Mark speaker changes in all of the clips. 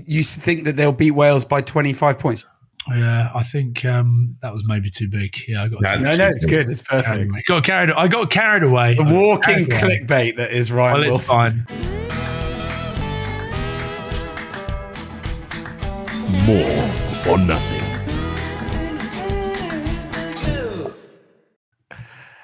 Speaker 1: You think that they'll beat Wales by 25 points?
Speaker 2: Yeah, I think that was maybe too big. Yeah, I got.
Speaker 1: No, it's good. It's perfect.
Speaker 2: I got carried away.
Speaker 1: The walking clickbait that is Ryan Wilson.
Speaker 2: Fine.
Speaker 3: More or nothing.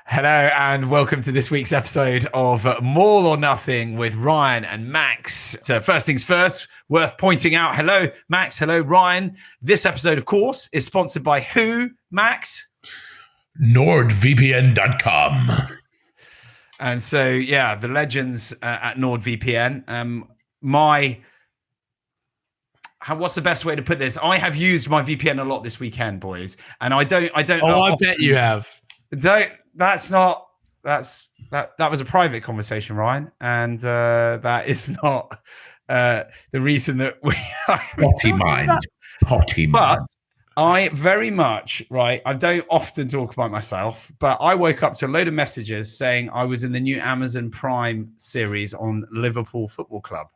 Speaker 1: Hello and welcome to this week's episode of More or Nothing with Ryan and Max. So first things first, worth pointing out, hello Max, hello Ryan. This episode, of course, is sponsored by who, Max?
Speaker 3: NordVPN.com.
Speaker 1: And so, yeah, the legends at NordVPN. What's the best way to put this? I have used my VPN a lot this weekend, boys, and I don't.
Speaker 2: Oh, I bet you have.
Speaker 1: That was a private conversation, Ryan, and that is not the reason that we
Speaker 3: potty mind.
Speaker 1: But I very much, right, I don't often talk about myself, but I woke up to a load of messages saying I was in the new Amazon Prime series on Liverpool Football Club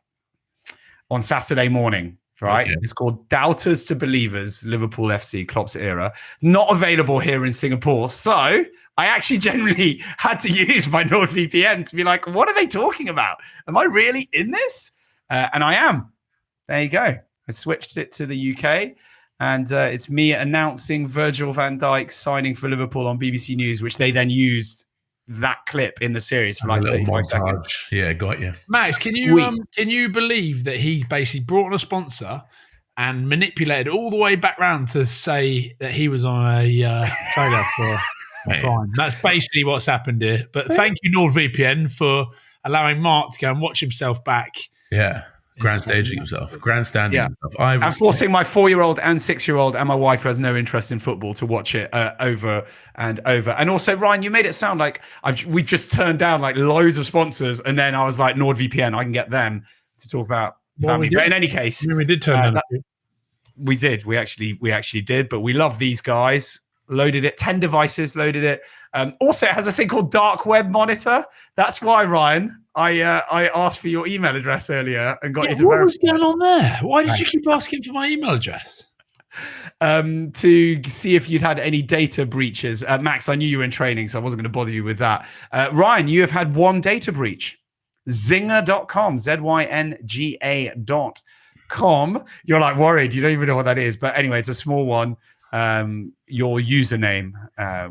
Speaker 1: on Saturday morning. Right, okay. It's called Doubters to Believers, Liverpool FC, Klopp's era. Not available here in Singapore. So I actually genuinely had to use my NordVPN to be like, what are they talking about? Am I really in this? And I am. There you go. I switched it to the UK. And it's me announcing Virgil van Dijk signing for Liverpool on BBC News, which they then used that clip in the series for like 35 seconds.
Speaker 3: Yeah, got you.
Speaker 2: Max, can you believe that he basically brought on a sponsor and manipulated all the way back round to say that he was on a trailer for Prime? That's basically what's happened here. But thank you, NordVPN, for allowing Mark to go and watch himself back.
Speaker 3: Yeah. Grandstanding himself.
Speaker 1: I'm forcing my 4-year-old and 6-year-old and my wife, who has no interest in football, to watch it over and over. And also, Ryan, you made it sound like we've just turned down like loads of sponsors, and then I was like, NordVPN, I can get them to talk about family. But in any case,
Speaker 2: we did turn down.
Speaker 1: We did. We actually did. But we love these guys. Loaded it, 10 devices, loaded it. Also, it has a thing called dark web monitor. That's why, Ryan, I asked for your email address earlier and got you to verify.
Speaker 2: What was going on there? Why did you keep asking for my email address?
Speaker 1: To see if you'd had any data breaches. Max, I knew you were in training, so I wasn't going to bother you with that. Ryan, you have had one data breach. Zynga.com, ZYNGA.com. You're like worried. You don't even know what that is. But anyway, it's a small one. Your username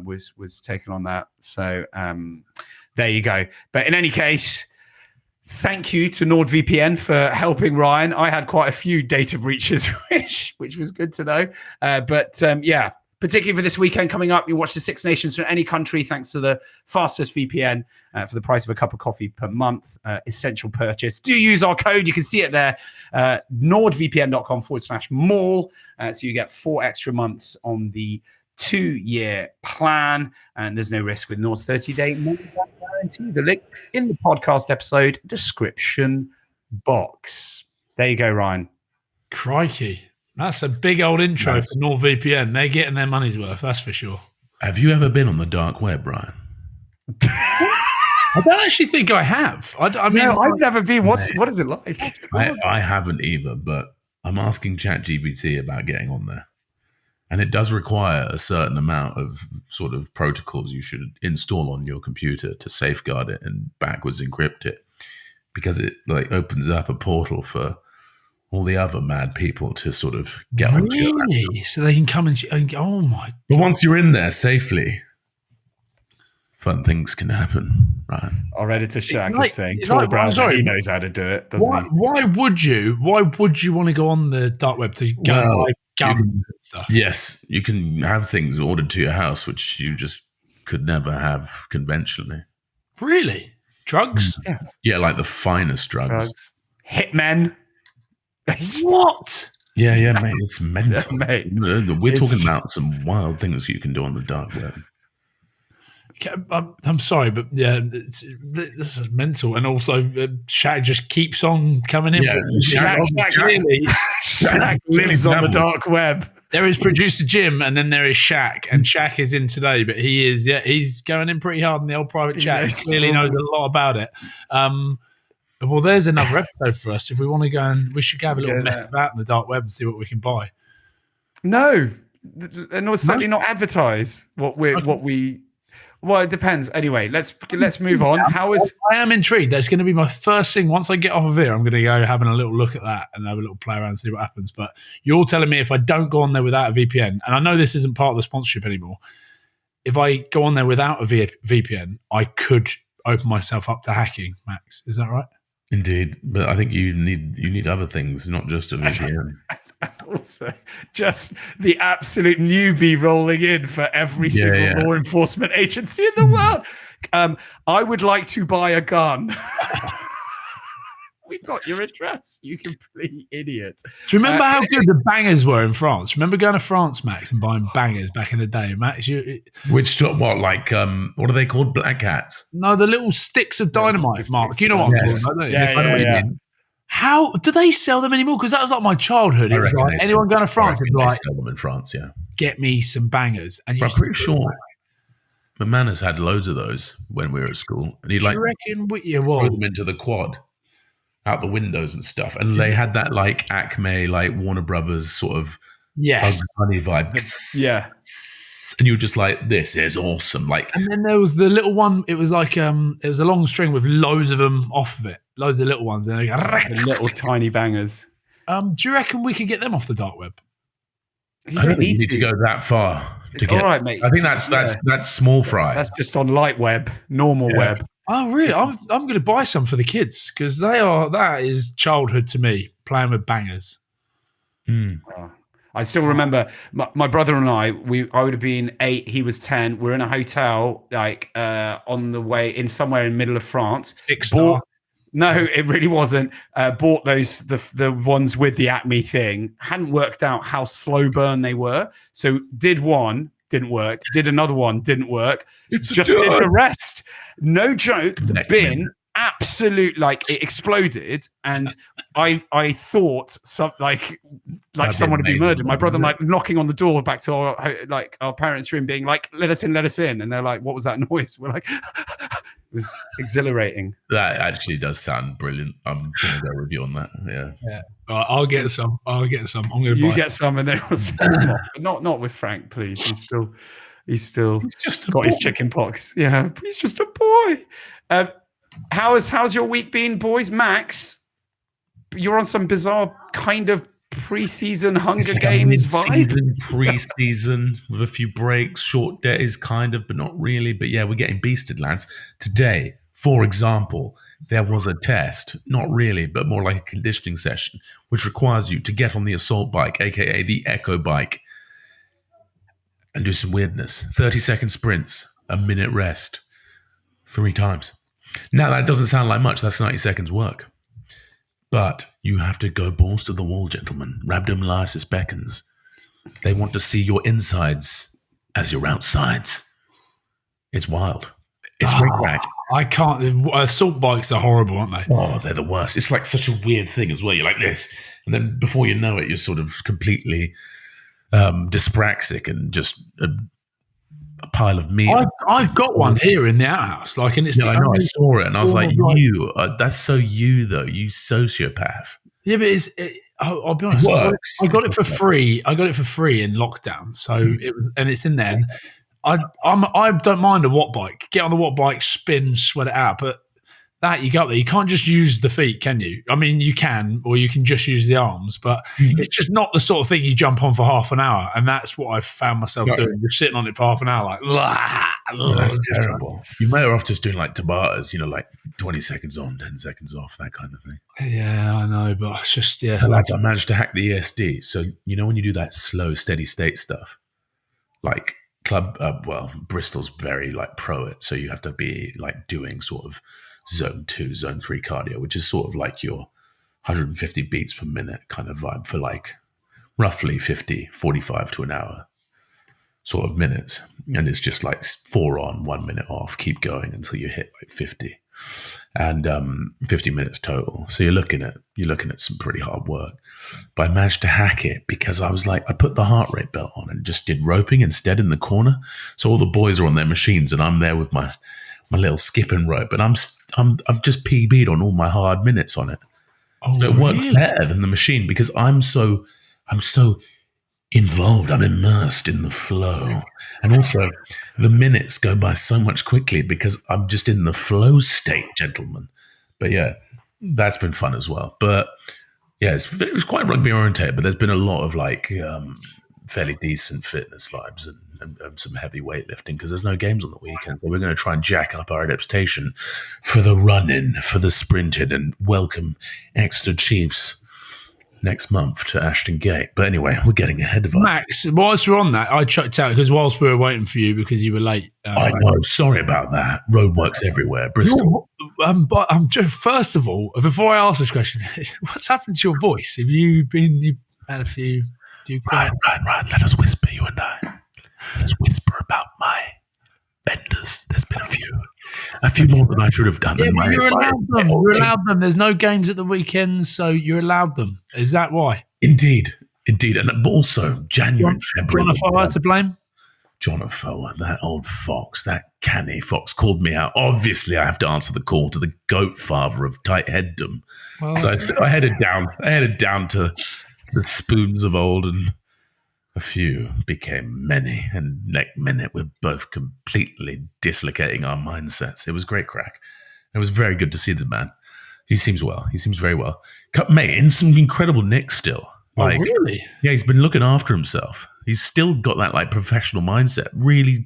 Speaker 1: was taken on that, so there you go. But in any case, thank you to NordVPN for helping Ryan. I had quite a few data breaches, which was good to know. But particularly for this weekend coming up, you watch the Six Nations from any country thanks to the fastest VPN for the price of a cup of coffee per month. Essential purchase. Do use our code. You can see it there. NordVPN.com/mall. So you get 4 extra months on the 2-year plan. And there's no risk with Nord's 30-day money-back guarantee. The link in the podcast episode description box. There you go, Ryan.
Speaker 2: Crikey. That's a big old intro for NordVPN. They're getting their money's worth, that's for sure.
Speaker 3: Have you ever been on the dark web, Ryan?
Speaker 2: I don't actually think I have. I mean,
Speaker 1: no, I've never been. What is it like?
Speaker 3: I haven't either, but I'm asking ChatGPT about getting on there. And it does require a certain amount of sort of protocols you should install on your computer to safeguard it and backwards encrypt it, because it like opens up a portal for all the other mad people to sort of get onto your laptop.
Speaker 2: So they can come and oh my God.
Speaker 3: But once you're in there safely, fun things can happen, right?
Speaker 1: Our editor Shaq is saying Tor browser, he knows how to do it, doesn't he?
Speaker 2: Why would you want to go on the dark web to go and buy guns and stuff?
Speaker 3: Yes, you can have things ordered to your house which you just could never have conventionally.
Speaker 2: Really? Drugs?
Speaker 3: Yeah, like the finest drugs.
Speaker 1: Hitmen.
Speaker 2: What?
Speaker 3: Yeah, mate. It's mental.
Speaker 1: Yeah, mate.
Speaker 3: We're talking about some wild things you can do on the dark web.
Speaker 2: I'm sorry, but yeah, this is mental. And also, Shaq just keeps on coming in.
Speaker 1: Yeah, Shaq lives on the dark web.
Speaker 2: There is producer Jim, and then there is Shaq, and Shaq is in today, but he's going in pretty hard in the old private chat. He clearly knows a lot about it. Well, there's another episode for us. If we want to go and we should have a little
Speaker 1: Yeah,
Speaker 2: mess about in the dark web and see what we can buy.
Speaker 1: No, and certainly not advertise what we. Well, it depends. Anyway, let's move on. How is?
Speaker 2: I am intrigued. That's going to be my first thing. Once I get off of here, I'm going to go having a little look at that and have a little play around and see what happens. But you're telling me if I don't go on there without a VPN, and I know this isn't part of the sponsorship anymore, if I go on there without a VPN, I could open myself up to hacking, Max. Is that right?
Speaker 3: Indeed, but I think you need other things, not just a VPN.
Speaker 1: And also, just the absolute newbie rolling in for every single law enforcement agency in the world. I would like to buy a gun. We've got your address, you complete idiot.
Speaker 2: Do you remember how good the bangers were in France? Remember going to France, Max, and buying bangers back in the day, Max?
Speaker 3: Which what are they called? Black hats?
Speaker 2: No, the little sticks of dynamite, Mark. You know what I'm talking about, don't you?
Speaker 1: Yeah.
Speaker 2: How do they sell them anymore? Because that was like my childhood. It was like anyone going to France would be like,
Speaker 3: sell them in France, yeah.
Speaker 2: Get me some bangers. And
Speaker 3: I'm pretty sure my man has had loads of those when we were at school, and he'd like throw them into the quad, out the windows and stuff. And they had that like Acme, like Warner Brothers sort of Bugs Bunny vibe.
Speaker 1: Yeah.
Speaker 3: And you were just like, this is awesome. Like,
Speaker 2: and then there was the little one. It was like it was a long string with loads of them off of it. Loads of little ones. And
Speaker 1: the little tiny bangers.
Speaker 2: Do you reckon we could get them off the dark web?
Speaker 3: I don't think you need to go that far to get.
Speaker 1: All right, mate.
Speaker 3: I think that's small fry.
Speaker 1: That's just on light web, normal web.
Speaker 2: Oh, really? I'm going to buy some for the kids because that is childhood to me, playing with bangers.
Speaker 1: I still remember my brother and I would have been 8, he was 10. We're in a hotel, like on the way in somewhere in the middle of France.
Speaker 2: 6-star.
Speaker 1: No, it really wasn't. Bought those, the ones with the Acme thing. Hadn't worked out how slow burn they were. So did one, didn't work. Did another one, didn't work. Did the rest. No joke. The bin, absolute, like it exploded. And I thought someone had been murdered. My brother like knocking on the door back to our parents' room, being like, "Let us in." And they're like, "What was that noise?" We're like, it was exhilarating. That
Speaker 3: actually does sound brilliant. I'm gonna go with you on that.
Speaker 2: Yeah. I'll get some. I'm gonna
Speaker 1: get some, and then we'll send them off. But not with Frank, please. He's just got his chicken pox. Yeah, he's just a boy. How's your week been, boys? Max, you're on some bizarre kind of pre-season Hunger Games vibe.
Speaker 3: Pre-season with a few breaks, short days, kind of, but not really. But yeah, we're getting beasted, lads. Today, for example, there was a test, not really, but more like a conditioning session, which requires you to get on the assault bike, aka the Echo bike, and do some weirdness. 30-second sprints, a minute rest, 3 times. Now, that doesn't sound like much. That's 90 seconds work. But you have to go balls to the wall, gentlemen. Rhabdomyolysis beckons. They want to see your insides as your outsides. It's wild. It's rick-rack.
Speaker 2: I can't. Assault bikes are horrible, aren't they?
Speaker 3: Oh, they're the worst. It's like such a weird thing as well. You're like this. And then before you know it, you're sort of completely dyspraxic and just a pile of meat.
Speaker 2: I've got one here in the outhouse. Like, and it's
Speaker 3: I know. I saw it, and I was like, that's so you though. You sociopath.
Speaker 2: Yeah, but I'll be honest. I got it for free. I got it for free in lockdown. So it was, and it's in there. And I don't mind a watt bike. Get on the watt bike, spin, sweat it out. But that you got there, you can't just use the feet, can you? I mean, you can, or you can just use the arms, but it's just not the sort of thing you jump on for half an hour. And that's what I've found myself doing. You're sitting on it for half an hour, like,
Speaker 3: that's terrible. You may off just doing like Tabatas, like 20 seconds on, 10 seconds off, that kind of thing.
Speaker 2: Yeah, I know, but it's just,
Speaker 3: Lads, I managed to hack the ESD. So, when you do that slow, steady state stuff, like Bristol's very like pro it. So you have to be like doing sort of zone 2, zone 3 cardio, which is sort of like your 150 beats per minute kind of vibe for like roughly 45 to an hour sort of minutes. And it's just like 4 on, 1 minute off, keep going until you hit like 50 and 50 minutes total. So you're looking at some pretty hard work. But I managed to hack it because I was like, I put the heart rate belt on and just did roping instead in the corner. So all the boys are on their machines and I'm there with my little skipping rope, and I'm I've just PB'd on all my hard minutes on it.
Speaker 2: Oh,
Speaker 3: So it works better than the machine because I'm so involved. I'm immersed in the flow. And also the minutes go by so much quickly because I'm just in the flow state, gentlemen. But yeah, that's been fun as well. But yeah, it was quite rugby oriented, but there's been a lot of like fairly decent fitness vibes and some heavy weightlifting because there's no games on the weekend. So we're going to try and jack up our adaptation for the run-in, for the sprinted, and welcome Exeter Chiefs next month to Ashton Gate. But anyway, we're getting ahead of us.
Speaker 2: Max, whilst we're on that, I chucked out because whilst we were waiting for you because you were late.
Speaker 3: I know. Sorry about that. Roadworks everywhere. Bristol.
Speaker 2: But I'm just, first of all, before I ask this question, what's happened to your voice? You've had a few.
Speaker 3: Right. Let us whisper, you and I. Let us whisper about my benders. There's been a few more than I should have done.
Speaker 2: Yeah, but you're allowed them. You're allowed them. There's no games at the weekends, so you're allowed them. Is that why?
Speaker 3: Indeed. And also, January and February.
Speaker 2: John Afoa to blame?
Speaker 3: John Afoa, that old fox, that canny fox, called me out. Obviously, I have to answer the call to the goat father of tight headdom. Well, so I headed down to the spoons of old, and a few became many. And next minute, we're both completely dislocating our mindsets. It was great crack. It was very good to see the man. He seems well. He seems very well. Mate, in some incredible nick still. Like,
Speaker 2: oh, really?
Speaker 3: Yeah, he's been looking after himself. He's still got that like professional mindset. Really,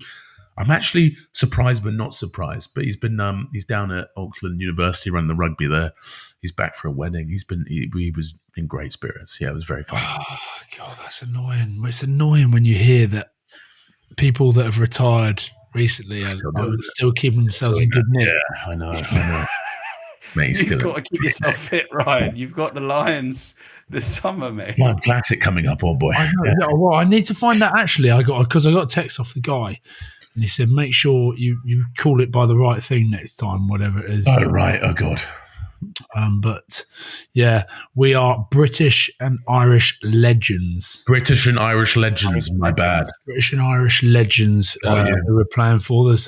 Speaker 3: I'm actually surprised but not surprised. But he's down at Auckland University running the rugby there. He's back for a wedding. He was in great spirits. Yeah, it was very fun.
Speaker 2: Oh, God, that's annoying. It's annoying when you hear that people that have retired recently are still keeping themselves in good nick.
Speaker 3: Yeah, I know. Mate,
Speaker 1: you've got to keep yourself fit, Ryan. You've got the Lions this summer, mate.
Speaker 3: Lion Classic coming up, old boy.
Speaker 2: I know. Yeah. Well, I need to find that actually. I got a text off the guy, and he said, "Make sure you call it by the right thing next time, whatever it is."
Speaker 3: Oh right. Oh God.
Speaker 2: But yeah, we are British and Irish legends.
Speaker 3: British and Irish legends. My bad.
Speaker 2: British and Irish legends who we're playing for. There's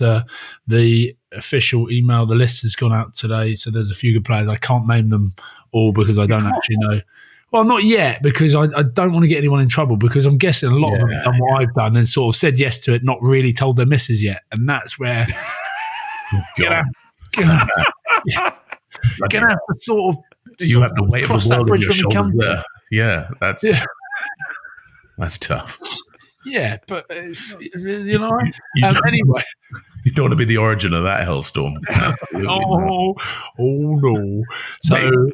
Speaker 2: the official email. The list has gone out today, so there's a few good players. I can't name them all because I don't actually know. Well, not yet, because I don't want to get anyone in trouble, because I'm guessing a lot of them have done what I've done and sort of said yes to it, not really told their missus yet. And that's where gonna have to sort of
Speaker 3: you have the weight of the world on your shoulders there. Yeah, that's tough.
Speaker 2: Yeah, but you know, anyway.
Speaker 3: You don't want to be the origin of that hellstorm.
Speaker 2: Oh no. So, do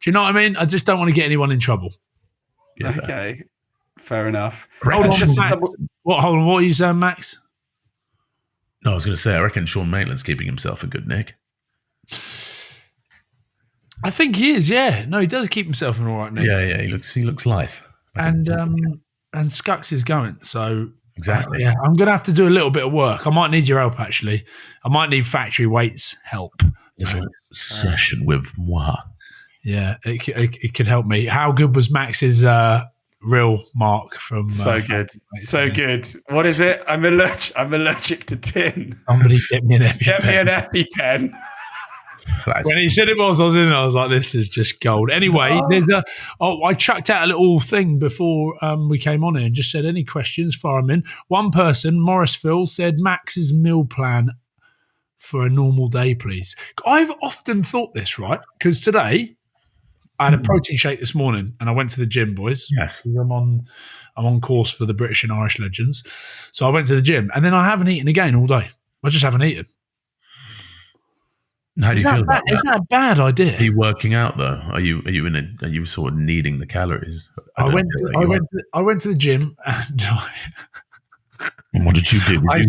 Speaker 2: you know what I mean? I just don't want to get anyone in trouble.
Speaker 1: Yeah. Okay, fair enough.
Speaker 2: Hold on, Max. What are you saying, Max?
Speaker 3: No, I was going to say, I reckon Sean Maitland's keeping himself in good nick.
Speaker 2: I think he is, yeah. No, he does keep himself in all right nick.
Speaker 3: Yeah, he looks lithe.
Speaker 2: And Scux is going, so...
Speaker 3: Exactly.
Speaker 2: Yeah, I'm going to have to do a little bit of work. I might need your help, actually. I might need factory weights help.
Speaker 3: Session with moi.
Speaker 2: Yeah, it could help me. How good was Max's real mark from...
Speaker 1: So good. So good. What is it? I'm allergic to tin.
Speaker 2: Somebody get me an EpiPen.
Speaker 1: Get me an EpiPen.
Speaker 2: When he said it I was in, I was like, this is just gold. Anyway, I chucked out a little thing before we came on here and just said, any questions, fire them in. One person, Morrisville, said, Max's meal plan for a normal day, please. I've often thought this, right? Because today, I had a protein shake this morning and I went to the gym, boys.
Speaker 3: Yes.
Speaker 2: I'm on course for the British and Irish legends. So I went to the gym and then I haven't eaten again all day. I just haven't eaten.
Speaker 3: How do you feel about that?
Speaker 2: Is that a bad idea?
Speaker 3: Are you working out though? Are you sort of needing the calories?
Speaker 2: I went to the gym and
Speaker 3: and what did you do?
Speaker 2: I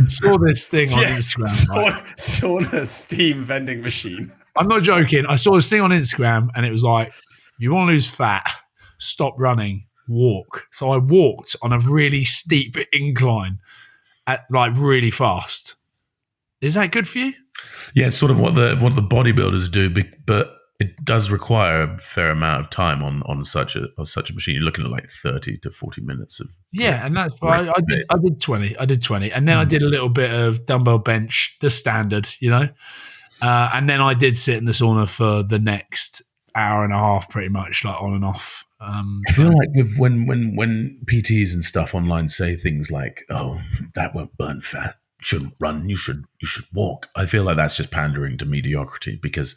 Speaker 2: saw this thing on Instagram.
Speaker 1: Sauna steam vending machine.
Speaker 2: I'm not joking. I saw this thing on Instagram and it was like, if you want to lose fat, stop running, walk. So I walked on a really steep incline at like really fast. Is that good for you?
Speaker 3: Yeah, it's sort of what the bodybuilders do, but it does require a fair amount of time on such a machine. You're looking at like 30 to 40 minutes of
Speaker 2: and that's why I did 20. And then I did a little bit of dumbbell bench, the standard, you know. And then I did sit in the sauna for the next hour and a half, pretty much, like on and off.
Speaker 3: I feel like with when PTs and stuff online say things like, "Oh, that won't burn fat. You shouldn't run. You should walk." I feel like that's just pandering to mediocrity, because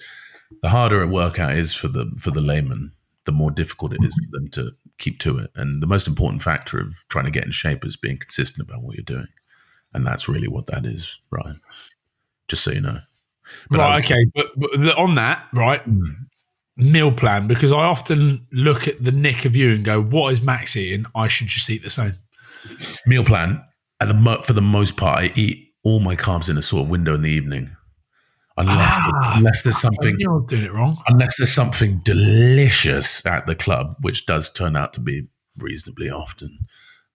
Speaker 3: the harder a workout is for the layman, the more difficult it is for them to keep to it. And the most important factor of trying to get in shape is being consistent about what you're doing, and that's really what that is, Ryan. Just so you know. But
Speaker 2: but on that, right. Meal plan, because I often look at the nick of you and go, what is Max eating? I should just eat the same.
Speaker 3: Meal plan, for the most part, I eat all my carbs in a sort of window in the evening, unless there's something.
Speaker 2: You're doing it wrong.
Speaker 3: Unless there's something delicious at the club, which does turn out to be reasonably often.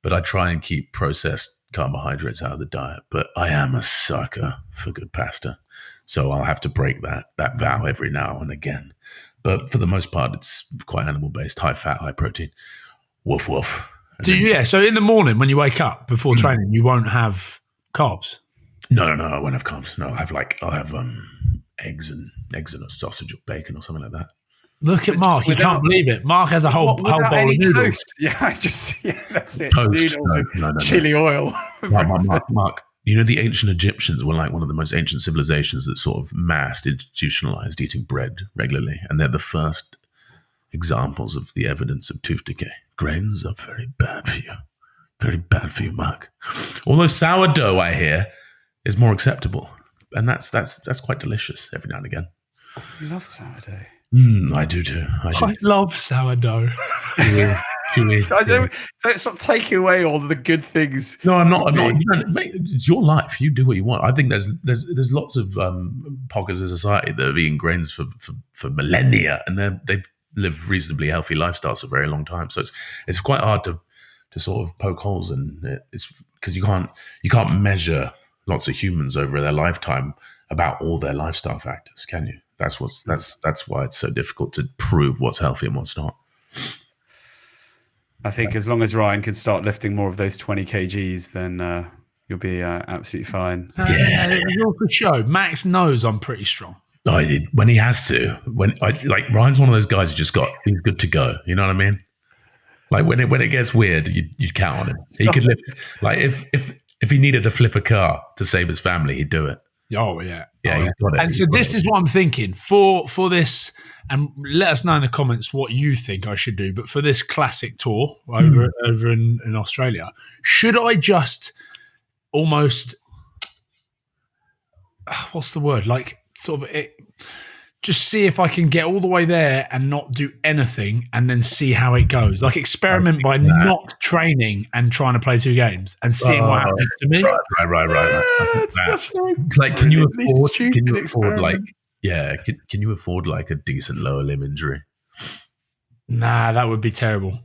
Speaker 3: But I try and keep processed carbohydrates out of the diet. But I am a sucker for good pasta, so I'll have to break that vow every now and again. But for the most part, it's quite animal-based, high fat, high protein. Woof, woof.
Speaker 2: So in the morning when you wake up before training, you won't have carbs?
Speaker 3: No, I won't have carbs. No, I'll have eggs and a sausage or bacon or something like that.
Speaker 2: Look at Mark. You can't believe it. Mark has a whole bowl of noodles.
Speaker 1: Toast? Yeah, that's it.
Speaker 3: Toast.
Speaker 1: Noodles and chili oil.
Speaker 3: Mark. You know, the ancient Egyptians were like one of the most ancient civilizations that sort of massed, institutionalized eating bread regularly. And they're the first examples of the evidence of tooth decay. Grains are very bad for you. Very bad for you, Mark. Although sourdough, I hear, is more acceptable. And that's quite delicious every now and again.
Speaker 1: I love sourdough.
Speaker 3: I do too.
Speaker 2: I love sourdough.
Speaker 1: I don't stop taking away all the good things.
Speaker 3: No, I'm not. Mate, it's your life. You do what you want. I think there's lots of pockets of society that have eaten grains for millennia, and they live reasonably healthy lifestyles for a very long time. So it's quite hard to sort of poke holes in it. It's because you can't measure lots of humans over their lifetime about all their lifestyle factors, can you? That's why it's so difficult to prove what's healthy and what's not.
Speaker 1: I think as long as Ryan can start lifting more of those 20 kgs, then you'll be absolutely fine.
Speaker 2: You're for show. Max knows I'm pretty strong.
Speaker 3: I did when he has to. Ryan's one of those guys he's good to go. You know what I mean? Like when it gets weird, you count on him. He could lift. Like if he needed to flip a car to save his family, he'd do it.
Speaker 2: Oh yeah,
Speaker 3: he's got it.
Speaker 2: And so this is what I'm thinking for this, and let us know in the comments what you think I should do. But for this classic tour over in Australia, should I just almost what's the word? Like sort of just see if I can get all the way there and not do anything, and then see how it goes. Like experiment by not training and trying to play 2 games and seeing what happens to me.
Speaker 3: Right. It's like, can you afford like a decent lower limb injury?
Speaker 2: Nah, that would be terrible.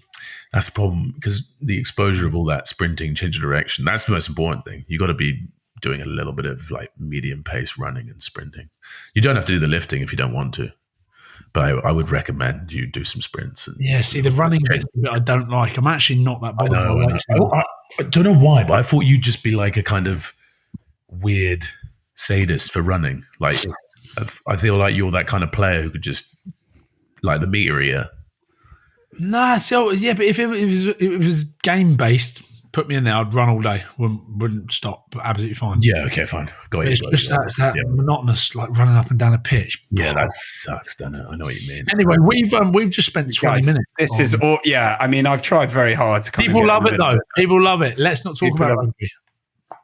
Speaker 3: That's the problem, because the exposure of all that sprinting, change of direction, that's the most important thing. You got to be doing a little bit of like medium pace running and sprinting. You don't have to do the lifting if you don't want to, but I would recommend you do some sprints.
Speaker 2: See, the running bit I don't like. I'm actually not that bothered.
Speaker 3: I don't know why, but I thought you'd just be like a kind of weird sadist for running. Like, I feel like you're that kind of player who could just, like the meter eater.
Speaker 2: Nah, so yeah, but if it was game based, put me in there, I'd run all day. Wouldn't stop, but absolutely fine.
Speaker 3: Yeah, okay, fine. Got it.
Speaker 2: It's just that monotonous, like running up and down a pitch.
Speaker 3: Yeah, that sucks, doesn't it? I know what you mean.
Speaker 2: Anyway, we've just spent 20 minutes.
Speaker 1: This is all. Yeah, I mean, I've tried very hard to.
Speaker 2: People love it though. People love it. Let's not talk about rugby.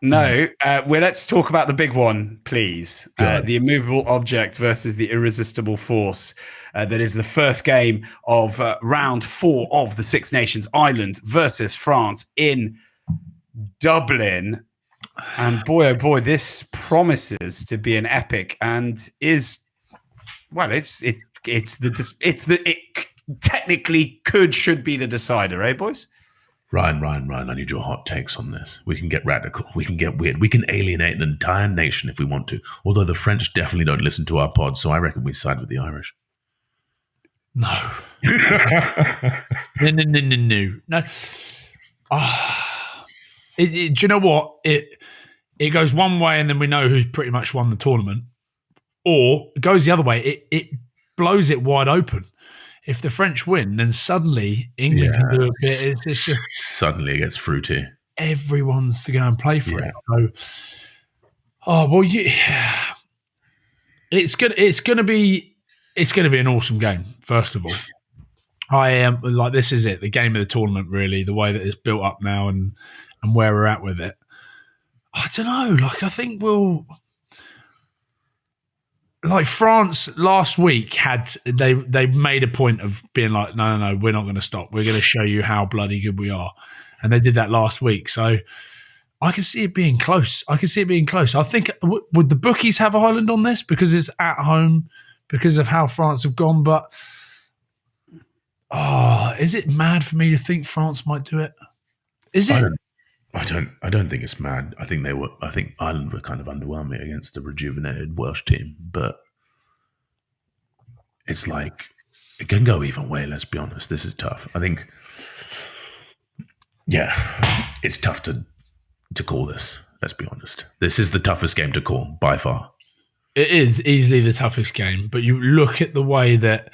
Speaker 1: No, let's talk about the big one, please. The immovable object versus the irresistible force. That is the first game of round 4 of the Six Nations Ireland versus France in Dublin. And boy, oh boy, this promises to be an epic, and is, well, it technically should be the decider, eh, boys?
Speaker 3: Ryan, I need your hot takes on this. We can get radical. We can get weird. We can alienate an entire nation if we want to. Although the French definitely don't listen to our pod, so I reckon we side with the Irish.
Speaker 2: No. No. Do you know what? It goes one way, and then we know who's pretty much won the tournament. or it goes the other way. It blows it wide open. If the French win, then suddenly England can do a bit. It's just
Speaker 3: suddenly it gets fruity.
Speaker 2: Everyone's to go and play for it. So, it's going to be an awesome game. First of all, I am like, this is it, the game of the tournament, really, the way that it's built up now and where we're at with it. I don't know. Like, I think France last week they made a point of being like, no, we're not going to stop. We're going to show you how bloody good we are. And they did that last week. So I can see it being close. I think, would the bookies have Ireland on this because it's at home, because of how France have gone? But is it mad for me to think France might do it? Is it?
Speaker 3: I don't think it's mad. I think Ireland were kind of underwhelming against a rejuvenated Welsh team, but it's like it can go either way. Let's be honest. This is tough. I think, it's tough to call this. Let's be honest. This is the toughest game to call by far.
Speaker 2: It is easily the toughest game, but you look at the way that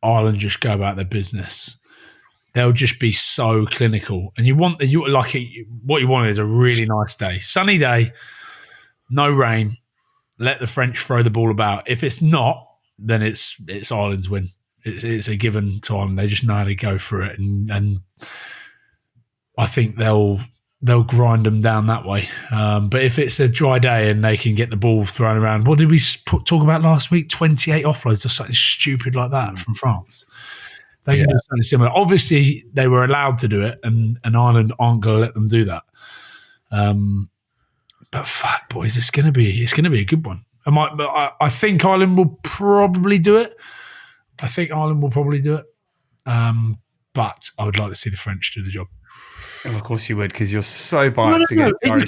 Speaker 2: Ireland just go about their business. They'll just be so clinical, and what you want is a really nice day, sunny day, no rain. Let the French throw the ball about. If it's not, then it's Ireland's win. It's a given to Ireland. They just know how to go through it, and I think they'll grind them down that way. But if it's a dry day and they can get the ball thrown around, what did we talk about last week? 28 offloads or something stupid like that from France. They can do something similar. Obviously, they were allowed to do it, and Ireland aren't going to let them do that. But fuck, boys, it's going to be a good one. I think Ireland will probably do it. But I would like to see the French do the job.
Speaker 1: Oh, of course you would, because you're so biased against Irish.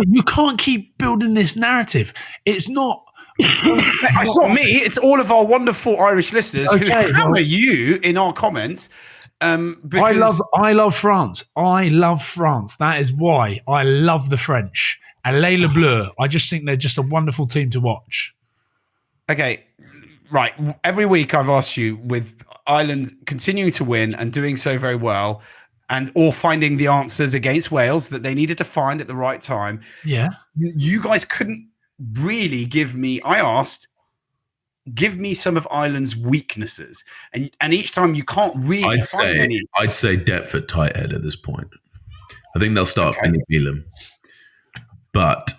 Speaker 2: You can't keep building this narrative. It's not.
Speaker 1: It's not me. It's all of our wonderful Irish listeners who hammer you in our comments. Because
Speaker 2: I love France. I love France. That is why I love the French. Allez le bleu. I just think they're just a wonderful team to watch.
Speaker 1: Okay, right. Every week I've asked you, with Ireland continuing to win and doing so very well, or finding the answers against Wales that they needed to find at the right time.
Speaker 2: Yeah.
Speaker 1: You guys couldn't really give me. I asked, give me some of Ireland's weaknesses, and each time you can't really find any.
Speaker 3: I'd say depth at tight head at this point. I think they'll start Finley Bealham, but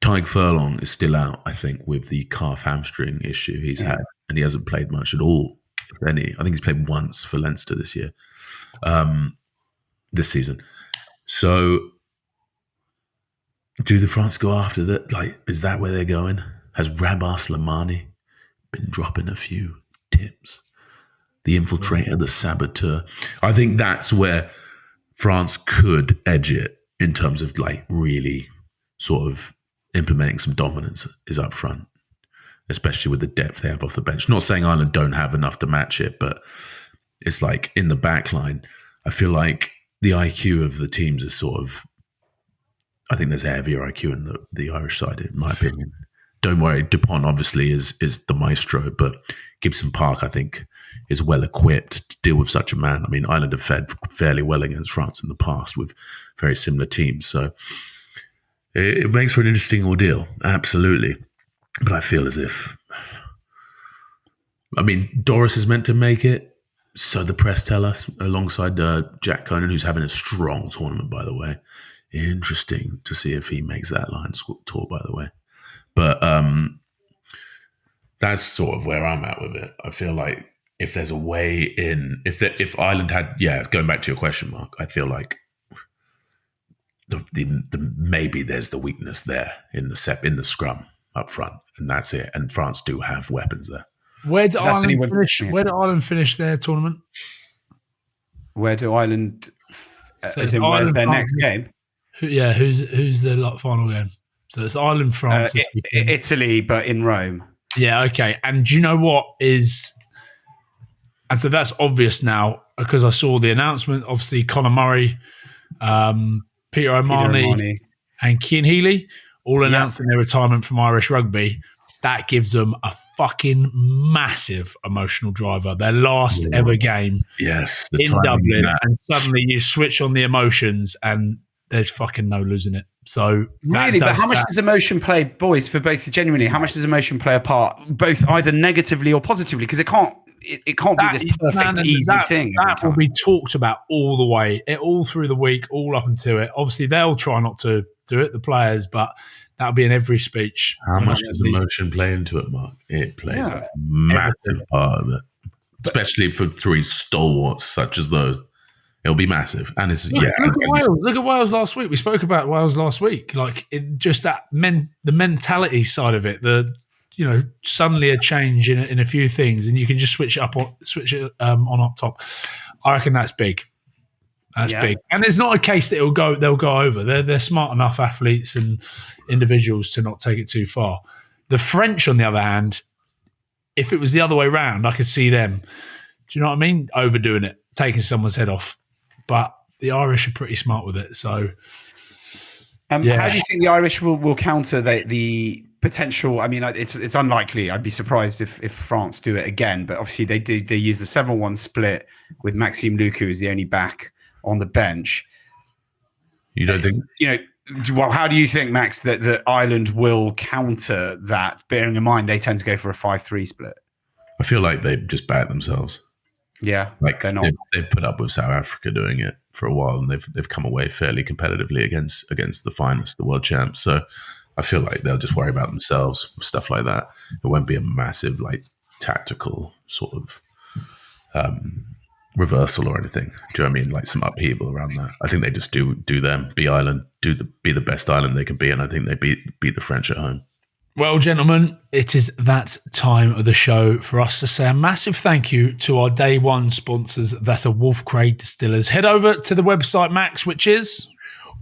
Speaker 3: Tyg Furlong is still out, I think, with the calf hamstring issue he's had, and he hasn't played much at all, if any. I think he's played once for Leinster this year, this season. So do the France go after that? Like, is that where they're going? Has Rabah Slimani been dropping a few tips? The infiltrator, the saboteur. I think that's where France could edge it in terms of like really sort of implementing some dominance is up front, especially with the depth they have off the bench. Not saying Ireland don't have enough to match it, but it's like in the back line, I feel like the IQ of the teams is sort of, I think there's a heavier IQ in the Irish side, in my opinion. Don't worry, Dupont obviously is the maestro, but Gibson Park, I think, is well equipped to deal with such a man. I mean, Ireland have fared fairly well against France in the past with very similar teams. So it makes for an interesting ordeal, absolutely. But I feel as if, I mean, Doris is meant to make it, so the press tell us, alongside Jack Conan, who's having a strong tournament, by the way. Interesting to see if he makes that Lions tour, by the way. But that's sort of where I'm at with it. I feel like if there's a way in, if Ireland had, going back to your question, Mark, I feel like the maybe there's the weakness there in the scrum up front, and that's it. And France do have weapons there.
Speaker 2: Where do Ireland finish their tournament?
Speaker 1: Where do Ireland? As in, where's their next game?
Speaker 2: Who's the final game? So it's Ireland, France,
Speaker 1: Italy, but in Rome. Yeah,
Speaker 2: okay. And do you know what is? And so that's obvious now because I saw the announcement. Obviously, Conor Murray, Peter O'Mahony, and Cian Healy all announcing their retirement from Irish rugby. that gives them a fucking massive emotional driver. Their last ever game in Dublin, and suddenly you switch on the emotions and there's fucking no losing it. So
Speaker 1: really, but how much does emotion play, boys, for both genuinely, how much does emotion play a part, both either negatively or positively? Because it can't be this perfect, easy thing.
Speaker 2: That will be talked about all the way, all through the week, all up until it. Obviously, they'll try not to do it, the players, but that'll be in every speech.
Speaker 3: How much does emotion play into it, Mark? It plays a massive part of it, especially for three stalwarts such as those. It'll be massive, and it's
Speaker 2: look at Wales. Look at Wales last week. We spoke about Wales last week, like just that the mentality side of it. Suddenly a change in a few things, and you can just switch it on up top. I reckon that's big. That's big, and it's not a case that they'll go over. They're smart enough athletes and individuals to not take it too far. The French, on the other hand, if it was the other way around, I could see them. Do you know what I mean? Overdoing it, taking someone's head off. But the Irish are pretty smart with it. So,
Speaker 1: how do you think the Irish will counter the potential? I mean, it's unlikely. I'd be surprised if France do it again. But obviously, they use the 7-1 split with Maxime Lucu as the only back on the bench.
Speaker 3: You don't think?
Speaker 1: Well, how do you think, Max, that Ireland will counter that? Bearing in mind they tend to go for a 5-3 split.
Speaker 3: I feel like they just bat themselves.
Speaker 1: Yeah,
Speaker 3: like they've put up with South Africa doing it for a while, and they've come away fairly competitively against the finest, the world champs. So I feel like they'll just worry about themselves, stuff like that. It won't be a massive tactical sort of reversal or anything. Do you know what I mean? Like some upheaval around that. I think they just do them, be Ireland, be the best Ireland they can be, and I think they beat the French at home.
Speaker 2: Well, gentlemen, it is that time of the show for us to say a massive thank you to our day one sponsors that are Wolf Craig Distillers. Head over to the website, Max, which is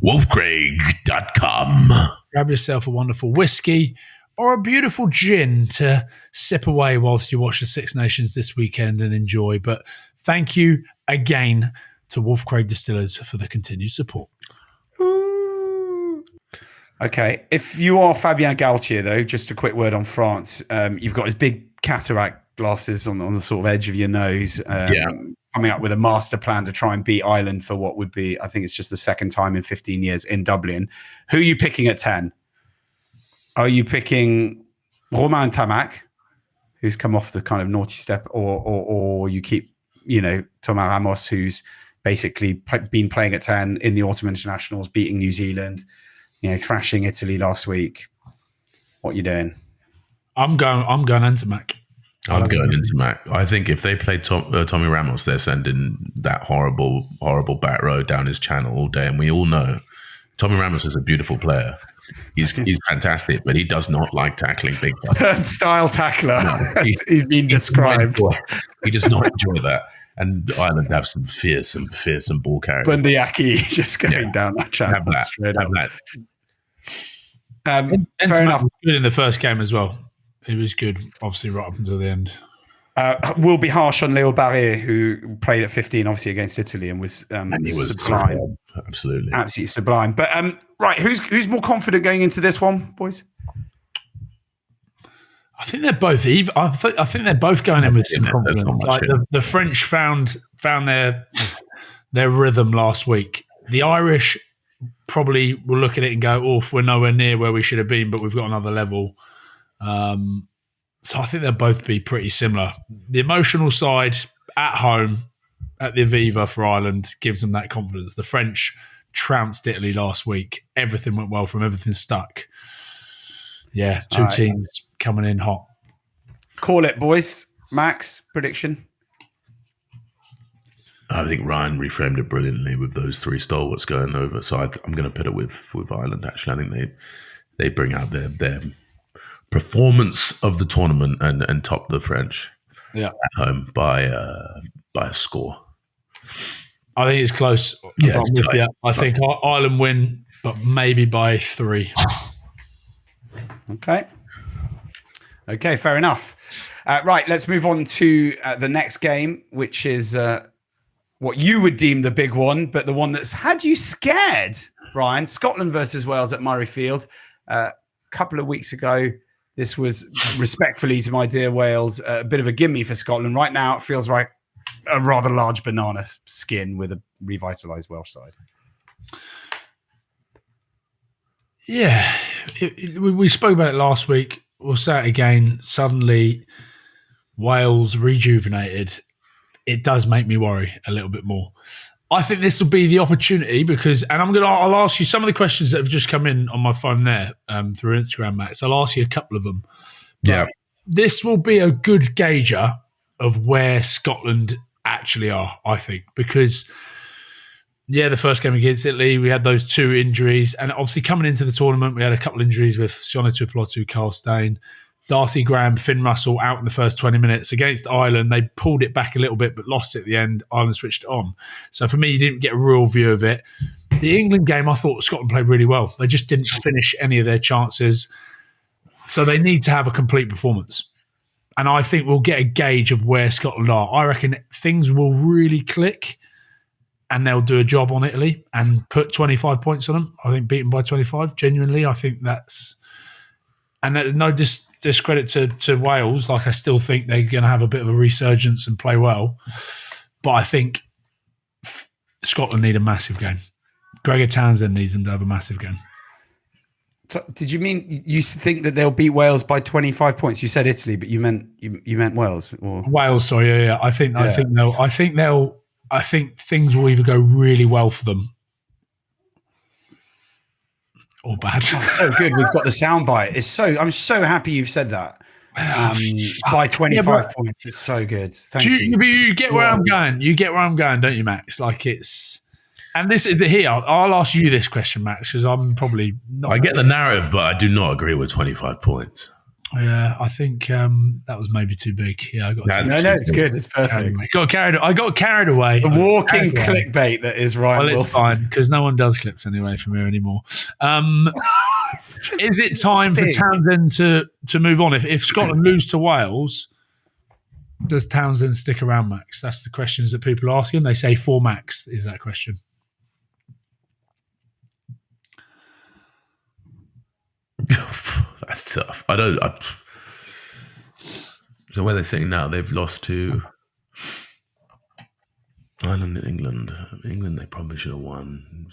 Speaker 3: wolfcraig.com.
Speaker 2: Grab yourself a wonderful whiskey or a beautiful gin to sip away whilst you watch the Six Nations this weekend and enjoy. But thank you again to Wolf Craig Distillers for the continued support.
Speaker 1: Okay, if you are Fabien Galthier, though, just a quick word on France. You've got his big cataract glasses on the sort of edge of your nose, coming up with a master plan to try and beat Ireland for what would be, I think it's just the second time in 15 years in Dublin. Who are you picking at 10? Are you picking Romain Ntamack, who's come off the kind of naughty step, or you keep, Thomas Ramos, who's basically been playing at 10 in the autumn internationals, beating New Zealand, thrashing Italy last week? What are you doing?
Speaker 2: I'm going Ntamack.
Speaker 3: I'm going Ntamack. I think if they play Tommy Ramos, they're sending that horrible back row down his channel all day. And we all know Tommy Ramos is a beautiful player. He's fantastic, but he does not like tackling big guys.
Speaker 1: Turnstile tackler. No, he's been described.
Speaker 3: He does not enjoy that. And Ireland have some fearsome ball carriers.
Speaker 1: Bundyaki just going down that channel.
Speaker 3: Have that.
Speaker 1: Fair enough.
Speaker 2: Was good in the first game as well. He was good, obviously, right up until the end.
Speaker 1: We'll be harsh on Léo Barrier, who played at 15, obviously, against Italy and was sublime.
Speaker 3: Absolutely
Speaker 1: sublime. But right, who's more confident going into this one, boys?
Speaker 2: I think they're both even. I think they're both going in with some confidence. Like the French found their rhythm last week. The Irish probably will look at it and go, "Oh, we're nowhere near where we should have been, but we've got another level." So I think they'll both be pretty similar. The emotional side at home at the Aviva for Ireland gives them that confidence. The French trounced Italy last week. Everything went well from everything stuck. Yeah, two teams coming in hot.
Speaker 1: Call it, boys. Max, prediction?
Speaker 3: I think Ryan reframed it brilliantly with those three stalwarts going over. So I'm going to put it with Ireland, actually. I think they bring out their performance of the tournament and top the French at home by a score.
Speaker 2: I think it's close.
Speaker 3: Yeah, it's tight.
Speaker 2: I think Ireland win, but maybe by 3.
Speaker 1: Okay, fair enough. Right, let's move on to the next game, which is what you would deem the big one, but the one that's had you scared, Ryan. Scotland versus Wales at Murrayfield. A couple of weeks ago, This was respectfully to my dear Wales, a bit of a gimme for Scotland. Right now, it feels like a rather large banana skin with a revitalised Welsh side.
Speaker 2: Yeah, we spoke about it last week. We'll say it again. Suddenly, Wales rejuvenated. It does make me worry a little bit more. I think this will be the opportunity because, and I'll ask you some of the questions that have just come in on my phone there through Instagram, Max. I'll ask you a couple of them.
Speaker 3: Yeah.
Speaker 2: This will be a good gauger of where Scotland actually are, I think, because the first game against Italy, we had those 2 injuries, and obviously coming into the tournament, we had a couple of injuries with Cian, Carl Stein, Darcy Graham, Finn Russell out in the first 20 minutes. Against Ireland, they pulled it back a little bit but lost it at the end. Ireland switched it on. So for me, you didn't get a real view of it. The England game, I thought Scotland played really well. They just didn't finish any of their chances. So they need to have a complete performance. And I think we'll get a gauge of where Scotland are. I reckon things will really click and they'll do a job on Italy and put 25 points on them. I think beaten by 25. Genuinely, I think that's... And no discredit to Wales. Like, I still think they're going to have a bit of a resurgence and play well. But I think Scotland need a massive game. Gregor Townsend needs them to have a massive game.
Speaker 1: So, did you mean you think that they'll beat Wales by 25 points? You said Italy, but you meant Wales. Or?
Speaker 2: Wales, sorry, yeah. I think things will either go really well for them or bad.
Speaker 1: Oh, so good. We've got the soundbite. I'm so happy you've said that. By 25 points. It's so good. Thank you.
Speaker 2: You get where I'm going. You get where I'm going, don't you, Max? Like it's... And this is here. I'll ask you this question, Max, because I'm probably not...
Speaker 3: I get the narrative, but I do not agree with 25 points.
Speaker 2: Yeah, I think that was maybe too big. Yeah, I got.
Speaker 1: No, it's good. It's perfect.
Speaker 2: I got carried away.
Speaker 1: The walking clickbait that is Ryan
Speaker 2: Wilson.
Speaker 1: It's
Speaker 2: fine because no one does clips anyway from here anymore. Is it time for Townsend to move on? If Scotland lose to Wales, does Townsend stick around, Max? That's the questions that people are asking. They say for Max is that question.
Speaker 3: That's tough. So where they're sitting now, they've lost to Ireland and England. England, they probably should have won.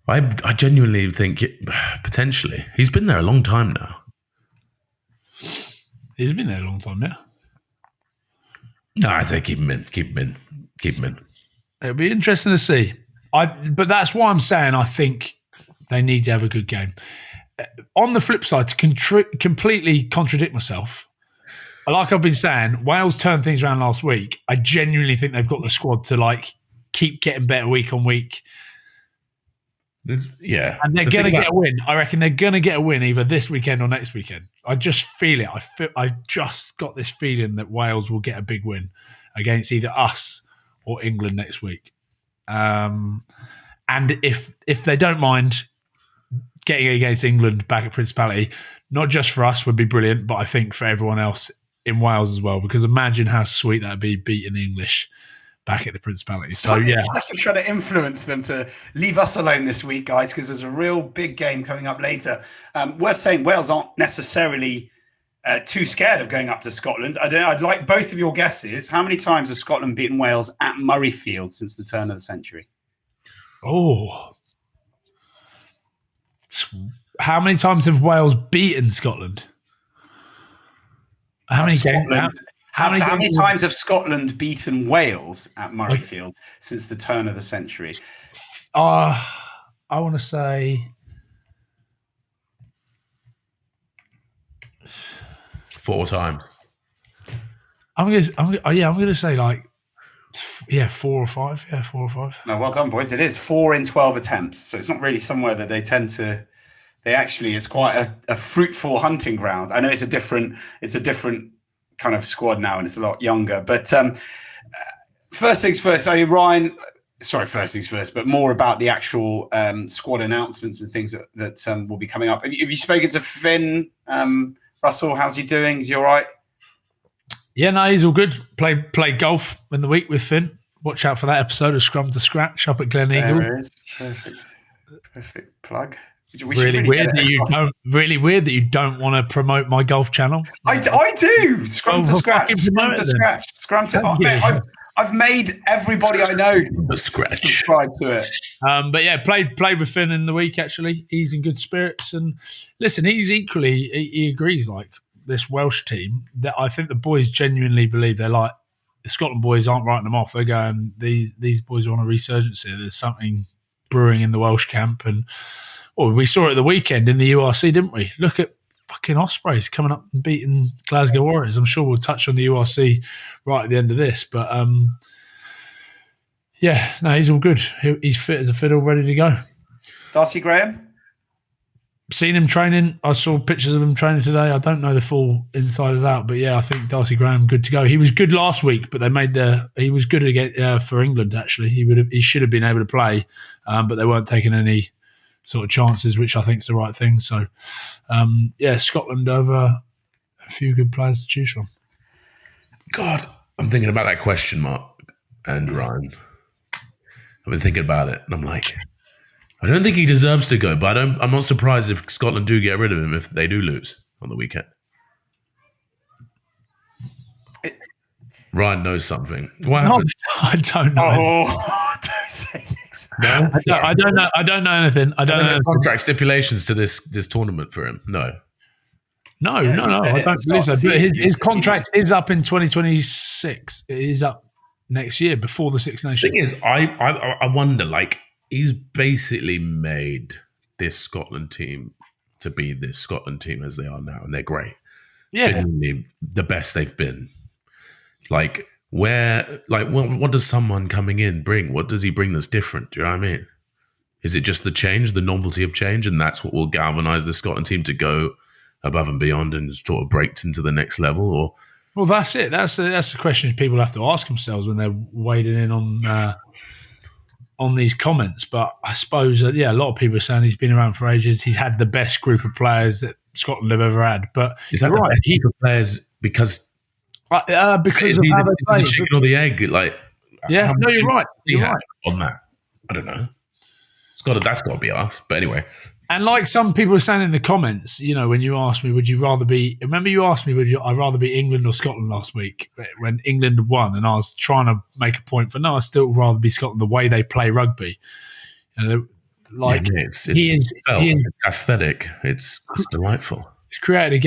Speaker 3: I genuinely think potentially he's been there a long time now.
Speaker 2: He's been there a long time, yeah.
Speaker 3: No, I think keep him in.
Speaker 2: It'll be interesting to see. But that's why I'm saying I think they need to have a good game. On the flip side, to completely contradict myself, like I've been saying, Wales turned things around last week. I genuinely think they've got the squad to keep getting better week on week.
Speaker 3: Yeah.
Speaker 2: And they're going to get a win. I reckon they're going to get a win either this weekend or next weekend. I just feel it. I just got this feeling that Wales will get a big win against either us or England next week. And if they don't mind getting against England back at Principality, not just for us would be brilliant, but I think for everyone else in Wales as well, because imagine how sweet that would be beating the English back at the Principality. So, yeah.
Speaker 1: It's like you're trying to influence them to leave us alone this week, guys, because there's a real big game coming up later. Worth saying, Wales aren't necessarily too scared of going up to Scotland. I'd like both of your guesses. How many times has Scotland beaten Wales at Murrayfield since the turn of the century?
Speaker 2: Oh, how many times have Wales beaten Scotland? How many
Speaker 1: times have Scotland beaten Wales at Murrayfield since the turn of the century?
Speaker 2: I want to say
Speaker 3: 4 times.
Speaker 2: I'm going to say 4 or 5. Yeah, 4 or 5.
Speaker 1: No, well done, boys. It is 4 in 12 attempts. So it's not really somewhere that they tend to. It's quite a fruitful hunting ground. I know it's a different kind of squad now, and it's a lot younger. But first things first. First things first, but more about the actual squad announcements and things that will be coming up. Have you spoken to Finn Russell? How's he doing? Is he all right?
Speaker 2: Yeah, no, he's all good. Played golf in the week with Finn. Watch out for that episode of Scrum to Scratch up at Glen Eagle.
Speaker 1: There it is. Perfect plug.
Speaker 2: Really weird that you don't want to promote my golf channel.
Speaker 1: I do. Scrum to scratch. Scrum to. Mate, I've made everybody I know subscribe to it.
Speaker 2: But yeah, played with Finn in the week. Actually, he's in good spirits, and listen, he agrees. Like this Welsh team, that I think the boys genuinely believe they're like the Scotland boys aren't writing them off. They're going, these boys are on a resurgence here. There's something brewing in the Welsh camp, and we saw it the weekend in the URC, didn't we? Look at fucking Ospreys coming up and beating Glasgow Warriors. I'm sure we'll touch on the URC right at the end of this, but he's all good. He's fit as a fiddle, ready to go.
Speaker 1: Darcy Graham?
Speaker 2: Seen him training. I saw pictures of him training today. I don't know the full insiders out, but yeah, I think Darcy Graham good to go. He was good last week, but he was good again for England. Actually, he should have been able to play, but they weren't taking any sort of chances, which I think is the right thing. So, Scotland have a few good players to choose from.
Speaker 3: God, I'm thinking about that question mark and Ryan. I've been thinking about it, and I'm like, I don't think he deserves to go, but I'm not surprised if Scotland do get rid of him if they do lose on the weekend. Ryan knows something.
Speaker 2: I don't know.
Speaker 1: Oh, don't say this.
Speaker 3: No?
Speaker 2: I don't know. I don't know anything. I don't know.
Speaker 3: Contract stipulations to this tournament for him. No.
Speaker 2: No. I don't believe so. But his contract is up in 2026. It is up next year before the Six Nations.
Speaker 3: The thing is, I wonder, like, he's basically made this Scotland team to be this Scotland team as they are now, and they're great.
Speaker 2: Yeah.
Speaker 3: Genuinely the best they've been. Like, what does someone coming in bring? What does he bring that's different? Do you know what I mean? Is it just the change, the novelty of change, and that's what will galvanise the Scotland team to go above and beyond and sort of break into the next level? Or
Speaker 2: well, that's it. That's the question people have to ask themselves when they're wading in on these comments. But I suppose, a lot of people are saying he's been around for ages. He's had the best group of players that Scotland have ever had. But
Speaker 3: is that the best group of players because
Speaker 2: of how they play?
Speaker 3: The chicken or the egg? Like,
Speaker 2: yeah, no, you're right. You're right
Speaker 3: on that. I don't know. That's got to be asked. But anyway.
Speaker 2: And like some people are saying in the comments, when you asked me, would you rather be? Remember, you asked me, I'd rather be England or Scotland last week when England won, and I was trying to make a point for no, I still rather be Scotland the way they play rugby.
Speaker 3: It's aesthetic. It's delightful.
Speaker 2: It's created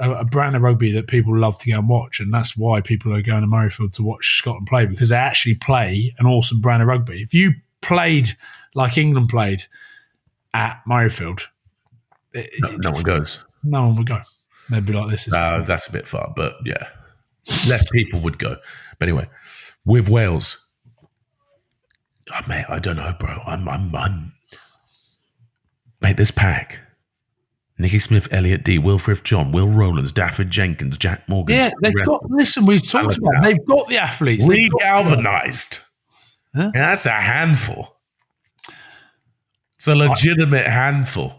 Speaker 2: a brand of rugby that people love to go and watch, and that's why people are going to Murrayfield to watch Scotland play, because they actually play an awesome brand of rugby. If you played like England played at Murrayfield,
Speaker 3: no one goes.
Speaker 2: No one would go. They'd be like this.
Speaker 3: That's a bit far, but yeah, less people would go. But anyway, with Wales, mate, I don't know, bro. I'm mate, this pack. Nicky Smith, Elliot D, Wilfred John, Will Rowlands, Dafford Jenkins, Jack Morgan.
Speaker 2: Yeah, they've got. Listen, we've talked about. They've got the athletes.
Speaker 3: Re-galvanised. Huh? And that's a handful. It's a legitimate handful.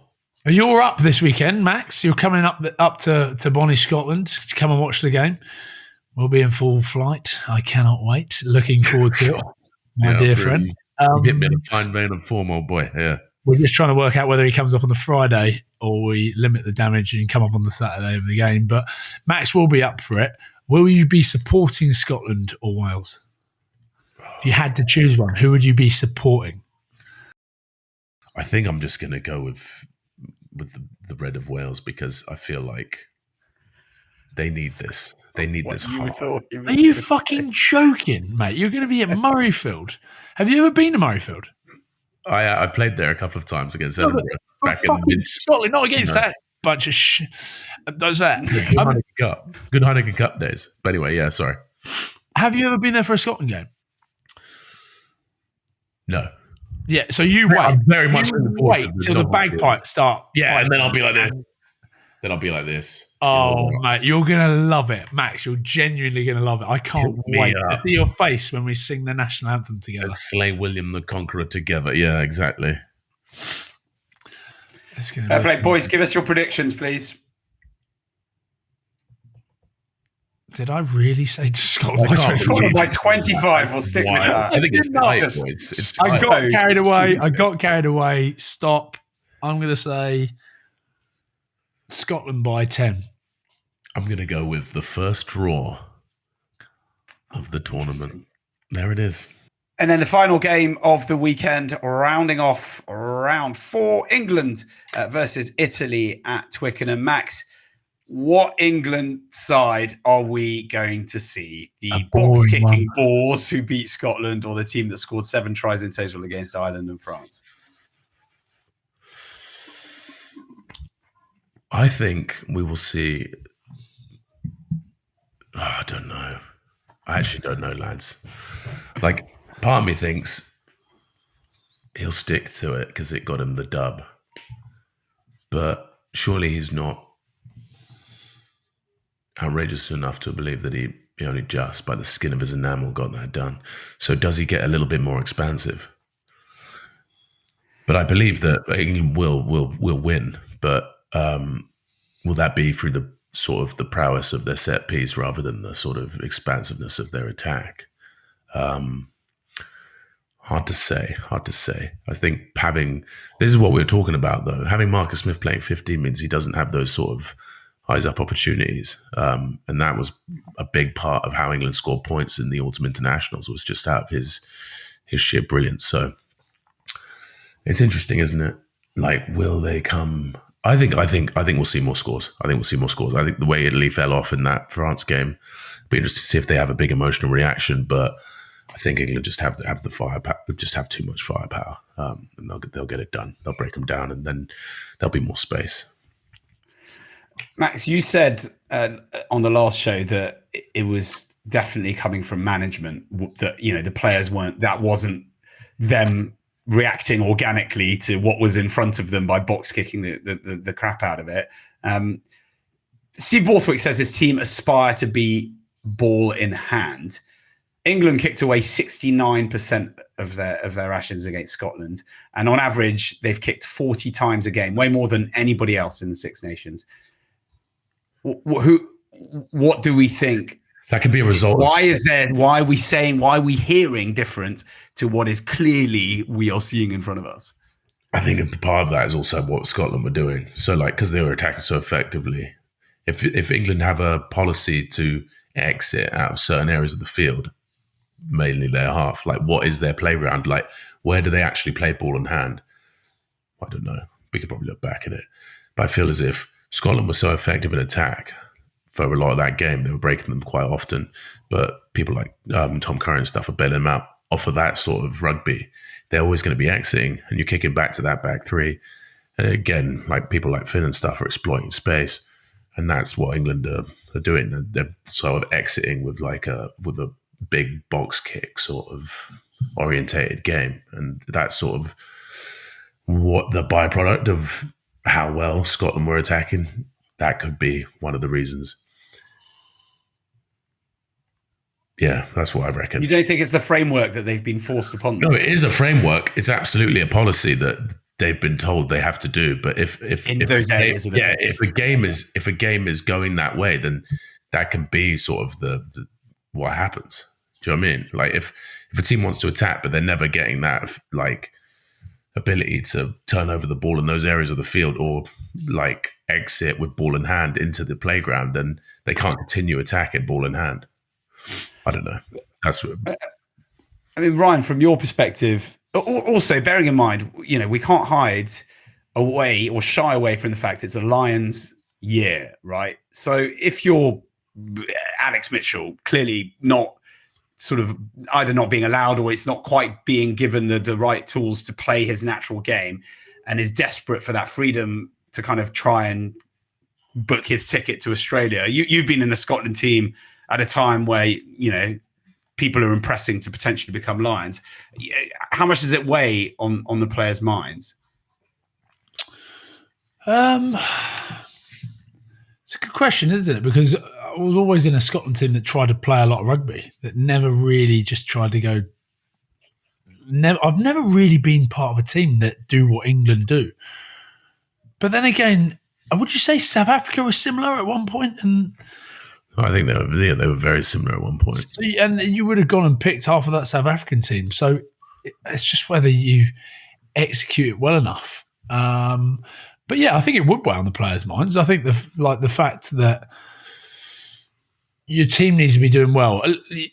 Speaker 2: You're up this weekend, Max. You're coming up to Bonnie, Scotland to come and watch the game. We'll be in full flight. I cannot wait. Looking forward to it, my dear friend.
Speaker 3: You get me in a fine vein of form, old boy. Yeah.
Speaker 2: We're just trying to work out whether he comes up on the Friday or we limit the damage and come up on the Saturday of the game. But Max will be up for it. Will you be supporting Scotland or Wales? If you had to choose one, who would you be supporting?
Speaker 3: I think I'm just going to go with the red of Wales because I feel like they need this. They need this hype.
Speaker 2: Are you fucking joking, mate? You're going to be at Murrayfield. Have you ever been to Murrayfield?
Speaker 3: I played there a couple of times against Edinburgh. Back in
Speaker 2: Scotland, not against that bunch of shit. Does that?
Speaker 3: Good Heineken Cup days. But anyway, yeah, sorry.
Speaker 2: Have you ever been there for a Scotland game?
Speaker 3: No.
Speaker 2: Yeah, so you wait.
Speaker 3: I'm very much
Speaker 2: wait till the bagpipes start.
Speaker 3: Yeah, and then I'll be like this.
Speaker 2: Oh, mate, you're going to love it. Max, you're genuinely going to love it. I can't wait to see your face when we sing the national anthem together.
Speaker 3: And slay William the Conqueror together. Yeah, exactly.
Speaker 1: Fair play. Boys, give us your predictions, please.
Speaker 2: Did I really say to Scotland?
Speaker 1: By 25, we'll stick with that.
Speaker 3: I think it's tight, boys.
Speaker 2: I got carried away. Stop. I'm going to say Scotland by 10.
Speaker 3: I'm going to go with the first draw of the tournament. There it is.
Speaker 1: And then the final game of the weekend, rounding off round 4, England versus Italy at Twickenham. Max, what England side are we going to see? The box-kicking Boars who beat Scotland, or the team that scored 7 tries in total against Ireland and France?
Speaker 3: I think we will see... I don't know. I actually don't know, lads. Like, part of me thinks he'll stick to it because it got him the dub. But surely he's not outrageous enough to believe that he only just by the skin of his enamel got that done. So does he get a little bit more expansive? But I believe that England will win. But will that be through the sort of the prowess of their set piece rather than the sort of expansiveness of their attack? Hard to say. I think this is what we were talking about though. Having Marcus Smith playing 15 means he doesn't have those sort of eyes up opportunities. And that was a big part of how England scored points in the autumn internationals, was just out of his sheer brilliance. So it's interesting, isn't it? Like, will they come? I think we'll see more scores. I think the way Italy fell off in that France game, it'll be interesting to see if they have a big emotional reaction. But I think England just have the firepower, just have too much firepower, and they'll get it done. They'll break them down, and then there'll be more space.
Speaker 1: Max, you said on the last show that it was definitely coming from management, that the players wasn't them reacting organically to what was in front of them by box kicking the crap out of it. Steve Borthwick says his team aspire to be ball in hand. England kicked away 69% of their rations against Scotland, and on average they've kicked 40 times a game, way more than anybody else in the Six Nations. What do we think?
Speaker 3: That could be a result.
Speaker 1: Why are we hearing different to what is clearly we are seeing in front of us?
Speaker 3: I think part of that is also what Scotland were doing. So, like, because they were attacking so effectively, if England have a policy to exit out of certain areas of the field, mainly their half, like, what is their playground? Like, where do they actually play ball in hand? I don't know. We could probably look back at it. But I feel as if Scotland was so effective in attack for a lot of that game, they were breaking them quite often. But people like Tom Curry and stuff are bailing them out off of that sort of rugby. They're always going to be exiting, and you're kicking back to that back three. And again, like people like Finn and stuff are exploiting space, and that's what England are doing. They're sort of exiting with a big box kick sort of orientated game, and that's sort of what the byproduct of how well Scotland were attacking. That could be one of the reasons. Yeah, that's what I reckon.
Speaker 1: You don't think it's the framework that they've been forced upon them?
Speaker 3: No, it is a framework. It's absolutely a policy that they've been told they have to do. But if
Speaker 1: those areas,
Speaker 3: if a game is going that way, then that can be sort of the what happens. Do you know what I mean? Like if a team wants to attack, but they're never getting that like ability to turn over the ball in those areas of the field, or like exit with ball in hand into the playground, then they can't continue attacking ball in hand. I don't know.
Speaker 1: I mean, Ryan, from your perspective, also bearing in mind, we can't hide away or shy away from the fact it's a Lions year, right? So if you're Alex Mitchell, clearly not sort of either not being allowed or it's not quite being given the right tools to play his natural game, and is desperate for that freedom to kind of try and book his ticket to Australia. You've been in a Scotland team at a time where, people are impressing to potentially become Lions. How much does it weigh on the players' minds?
Speaker 2: It's a good question, isn't it? Because I was always in a Scotland team that tried to play a lot of rugby, that never really just tried to go. I've never really been part of a team that do what England do. But then again, would you say South Africa was similar at one point? And
Speaker 3: I think they were very similar at one point.
Speaker 2: And you would have gone and picked half of that South African team. So it's just whether you execute it well enough. But yeah, I think it would weigh on the players' minds. I think the fact that your team needs to be doing well.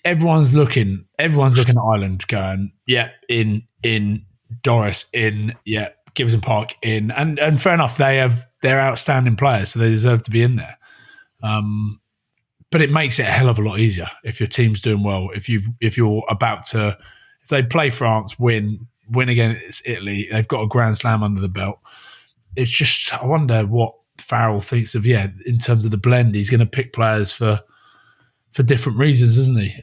Speaker 2: Everyone's looking at Ireland, going, yeah, in Doris, in Gibson Park, in, and fair enough, they're outstanding players, so they deserve to be in there. But it makes it a hell of a lot easier if your team's doing well. If you're about to, if they play France, win against Italy, they've got a Grand Slam under the belt. It's just, I wonder what Farrell thinks of, in terms of the blend. He's going to pick players for different reasons, isn't he?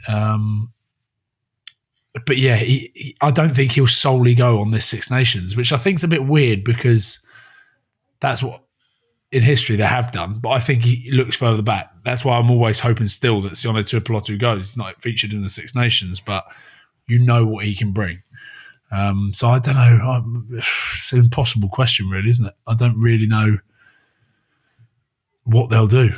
Speaker 2: But I don't think he'll solely go on this Six Nations, which I think is a bit weird because that's what in history they have done. But I think he looks further back. That's why I'm always hoping still that Cian Tuipulotu goes. He's not featured in the Six Nations, but you know what he can bring. So I don't know. It's an impossible question, really, isn't it? I don't really know what they'll do.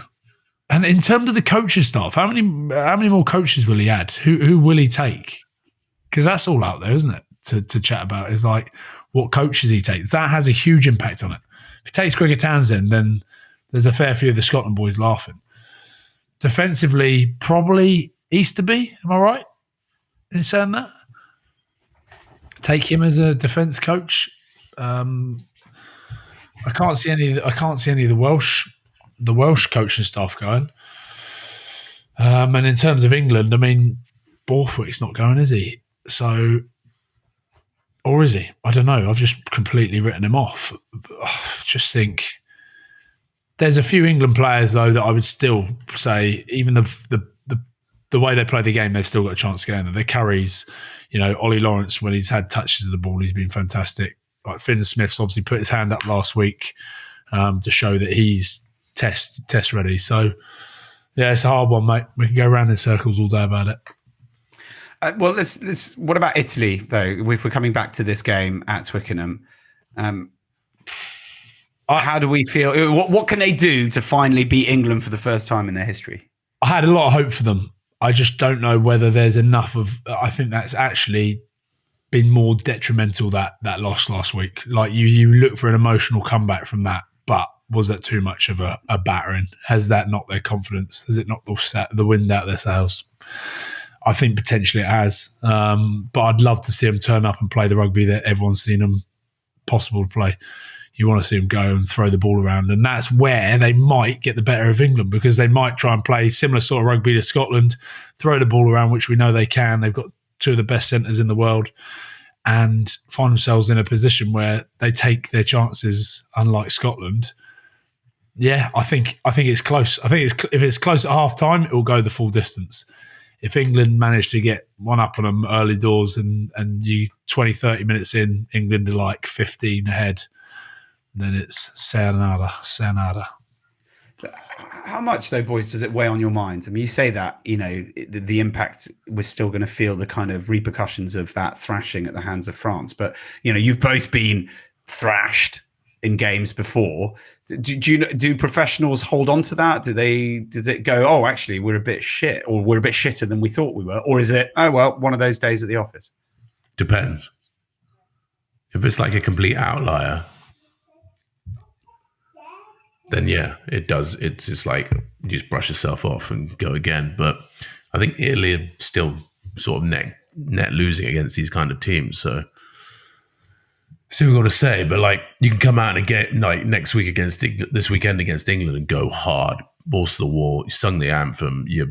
Speaker 2: And in terms of the coaching staff, how many more coaches will he add? Who will he take? Because that's all out there, isn't it? To chat about is like what coaches he takes. That has a huge impact on it. If he takes Gregor Townsend, then there's a fair few of the Scotland boys laughing. Defensively, probably Easterby. Am I right in saying that? Take him as a defence coach. I can't see any of the Welsh coaching staff going. And in terms of England, I mean, Borthwick's not going, is he? So, or is he? I don't know. I've just completely written him off. I just think there's a few England players though that I would still say, even the way they play the game, they've still got a chance to get in there. Their carries, Ollie Lawrence, when he's had touches of the ball, he's been fantastic. Like Finn Smith's obviously put his hand up last week to show that he's test ready. So, yeah, it's a hard one, mate. We can go around in circles all day about it.
Speaker 1: Well, let's. What about Italy, though? If we're coming back to this game at Twickenham, how do we feel? What can they do to finally beat England for the first time in their history?
Speaker 2: I had a lot of hope for them. I just don't know whether there's enough of. I think that's actually been more detrimental, that loss last week. Like you look for an emotional comeback from that, but was that too much of a battering? Has that knocked their confidence? Has it knocked the wind out of their sails? I think potentially it has. But I'd love to see them turn up and play the rugby that everyone's seen them possible to play. You want to see them go and throw the ball around. And that's where they might get the better of England, because they might try and play similar sort of rugby to Scotland, throw the ball around, which we know they can. They've got two of the best centres in the world, and find themselves in a position where they take their chances, unlike Scotland. Yeah, I think it's close. I think if it's close at half time, it will go the full distance. If England manage to get one up on them early doors and you 20, 30 minutes in, England are like 15 ahead, then it's sayonara.
Speaker 1: How much, though, boys, does it weigh on your mind? I mean, you say that, the impact, we're still going to feel the kind of repercussions of that thrashing at the hands of France. But, you've both been thrashed in games before. Do professionals hold on to that? Does it go, oh, actually, we're a bit shit, or we're a bit shitter than we thought we were? Or is it, oh, well, one of those days at the office?
Speaker 3: Depends. If it's like a complete outlier, then yeah, it does. It's just like you just brush yourself off and go again. But I think Italy are still sort of net losing against these kind of teams. So see what we've got to say. But like, you can come out and get like this weekend against England and go hard, balls to the wall. You sung the anthem. Your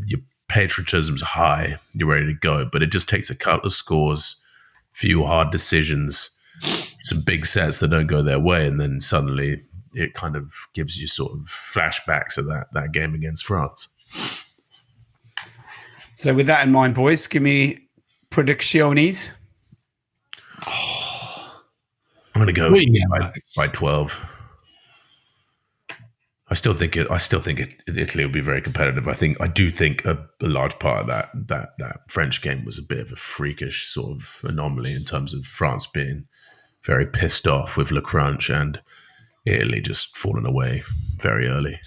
Speaker 3: patriotism's high. You're ready to go. But it just takes a couple of scores, few hard decisions, some big sets that don't go their way, and then suddenly it kind of gives you sort of flashbacks of that game against France.
Speaker 1: So with that in mind, boys, give me predicciones.
Speaker 3: I'm going to go by 12. I still think Italy will be very competitive. I do think a large part of that French game was a bit of a freakish sort of anomaly in terms of France being very pissed off with Le Crunch and Italy just falling away very early.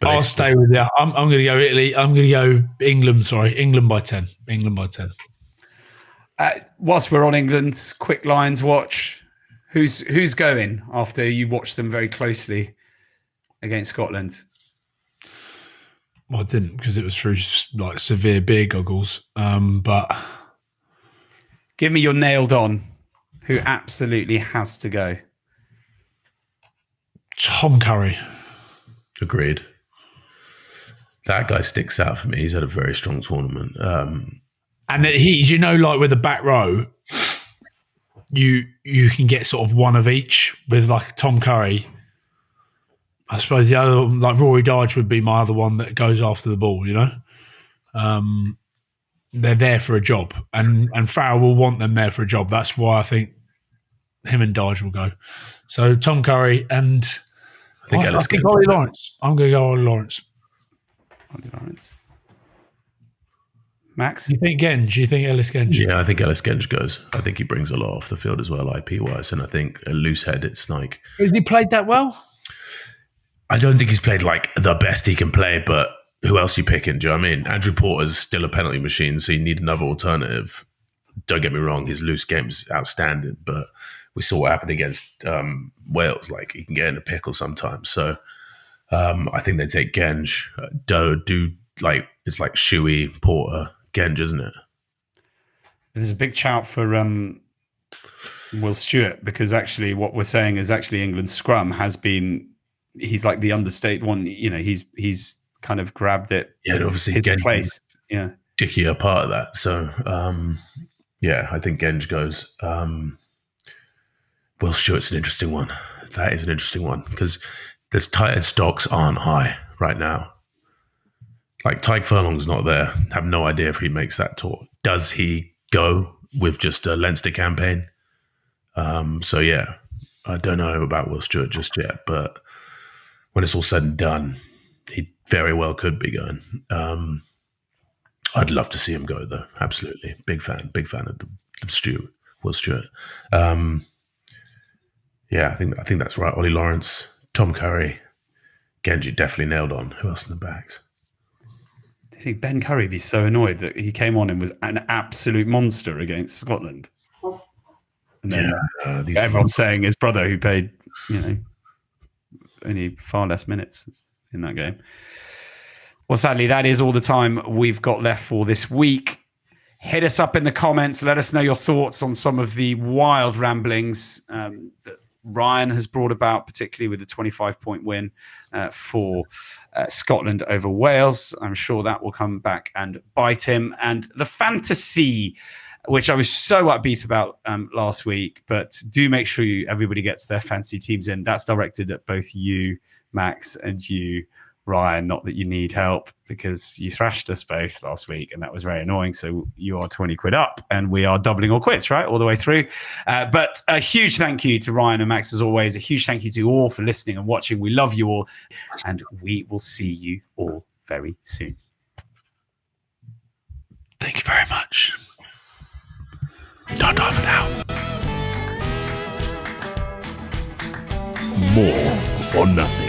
Speaker 3: But
Speaker 2: I'll stay with you. I'm going to go Italy. I'm going to go England. Sorry, England by 10. England by 10.
Speaker 1: Whilst we're on England's quick lines watch, Who's going after you watched them very closely against Scotland?
Speaker 2: Well, I didn't because it was through like severe beer goggles. But
Speaker 1: give me your nailed on. Who absolutely has to go?
Speaker 2: Tom Curry.
Speaker 3: Agreed. That guy sticks out for me. He's had a very strong tournament.
Speaker 2: And like with the back row, you can get sort of one of each with like Tom Curry. I suppose the other, like Rory Darge would be my other one that goes after the ball, They're there for a job, and Farrell will want them there for a job. That's why I think him and Darge will go. So Tom Curry and I think Ollie Lawrence. I'm going to go Ollie Lawrence.
Speaker 1: Ollie Lawrence. Max?
Speaker 2: Do you think Genge? Do you think Ellis Genge?
Speaker 3: Yeah, I think Ellis Genge goes. I think he brings a lot off the field as well, IP-wise. And I think a loose head, it's like...
Speaker 2: Has he played that well?
Speaker 3: I don't think he's played like the best he can play, but who else are you picking? Do you know what I mean? Andrew Porter's still a penalty machine, so you need another alternative. Don't get me wrong, his loose game's outstanding, but we saw what happened against Wales. Like, he can get in a pickle sometimes. So I think they take Genge. It's like Shuey, Porter, Genge, isn't it?
Speaker 1: There's a big shout for Will Stewart, because actually what we're saying is actually England's scrum has been, he's like the understated one, he's kind of grabbed it.
Speaker 3: Yeah, and obviously
Speaker 1: his
Speaker 3: Genge,
Speaker 1: place. Yeah.
Speaker 3: Dickie are part of that. So I think Genge goes. Will Stewart's an interesting one. That is an interesting one because the tight stocks aren't high right now. Like Tyke Furlong's not there. Have no idea if he makes that tour. Does he go with just a Leinster campaign? I don't know about Will Stewart just yet, but when it's all said and done, he very well could be going. I'd love to see him go though. Absolutely. Big fan of Will Stewart. I think that's right. Ollie Lawrence, Tom Curry, Genge definitely nailed on. Who else in the backs?
Speaker 1: I think Ben Curry would be so annoyed that he came on and was an absolute monster against Scotland. And then everyone's saying his brother, who played, only far less minutes in that game. Well, sadly, that is all the time we've got left for this week. Hit us up in the comments. Let us know your thoughts on some of the wild ramblings that Ryan has brought about, particularly with the 25-point win for Scotland over Wales. I'm sure that will come back and bite him. And the fantasy, which I was so upbeat about last week, but do make sure everybody gets their fantasy teams in. That's directed at both you, Max, and you, Ryan. Not that you need help, because you thrashed us both last week and that was very annoying. So you are 20 quid up and we are doubling or quits, right? All the way through. But a huge thank you to Ryan and Max as always. A huge thank you to you all for listening and watching. We love you all and we will see you all very soon.
Speaker 2: Thank you very much.
Speaker 3: Not off now.
Speaker 4: More or nothing.